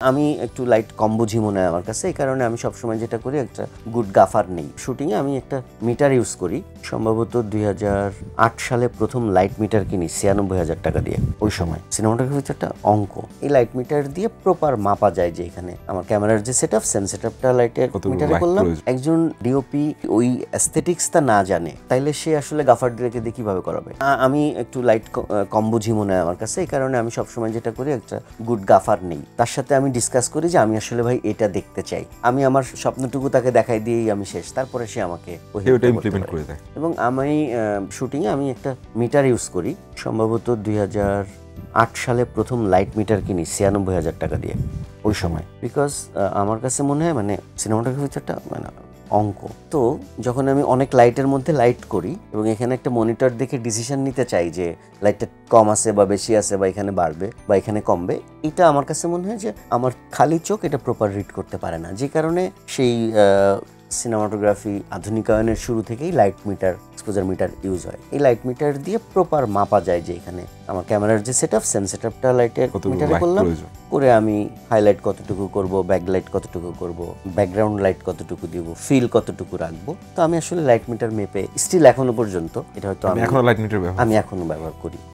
আমি একটু লাইট কম বুঝি মনে হয় আমার কাছে, এই কারণে আমি সবসময় যেটা করি একটা গুড গাফার নেই। শুটিংয়ে আমি একটা মিটার ইউজ করি, সম্ভবত 2008 সালে প্রথম লাইট মিটার কিনি 96,000 টাকা দিয়ে। ওই সময় সিনেমাটোগ্রাফিতে একটা অঙ্ক, এই লাইট মিটার দিয়ে প্রপার মাপা যায় যে এখানে আমার ক্যামেরার যে সেটআপ, সেম সেটআপটা লাইটের মিটারে করলাম। একজন ডিওপি ওই অ্যাস্থেটিক্সটা না জানে, তাইলে সে আসলে গাফার রেখে দিয়ে কিভাবে করাবে। আমি একটু লাইট কম বুঝি মনে হয় আমার কাছে, এই কারণে আমি সবসময় যেটা করি একটা গুড গাফার নেই। তার সাথে আমি ডিসকাস করি যে আমি আসলে ভাই এটা দেখতে চাই, আমি আমার স্বপ্নটুকু তাকে দেখাই দিয়েই আমি শেষ, তারপরে সে আমাকে ওটা ইমপ্লিমেন্ট করে দেয়। এবং আমি শুটিংয়ে আমি একটা মিটার ইউজ করি, সম্ভবত 2008 সালে প্রথম লাইট মিটার কিনি 96,000 টাকা দিয়ে ওই সময়। বিকজ আমার কাছে মনে হয় মানে সিনেমাটোগ্রাফিতে একটা মানে অঙ্ক। তো যখন আমি অনেক লাইটের মধ্যে লাইট করি এবং এখানে একটা মনিটর দেখে ডিসিশন নিতে চাই যে লাইটটা কম আছে বা বেশি আছে বা এখানে বাড়বে বা এখানে কমবে, এটা আমার কাছে মনে হয় যে আমার খালি চোখ এটা প্রপার রিড করতে পারে না, যে কারণে সেই সিনেমাটোগ্রাফি আধুনিকায়নের শুরু থেকেই light meter, exposure meter use হয়। এই লাইট মিটার দিয়ে প্রপার মাপা যায় যে এখানে আমার ক্যামেরার যে সেটআপ, সেম সেটআপটা লাইটের মিটারে করলাম, করে আমি হাইলাইট কতটুকু করব, ব্যাকলাইট কতটুকু করব, ব্যাকগ্রাউন্ড লাইট কতটুকু দিব, ফিল কতটুকু রাখবো। তো আমি আসলে লাইট মিটার মেপে স্টিল এখনো পর্যন্ত এটা হয়তো আমি এখনো ব্যবহার করি।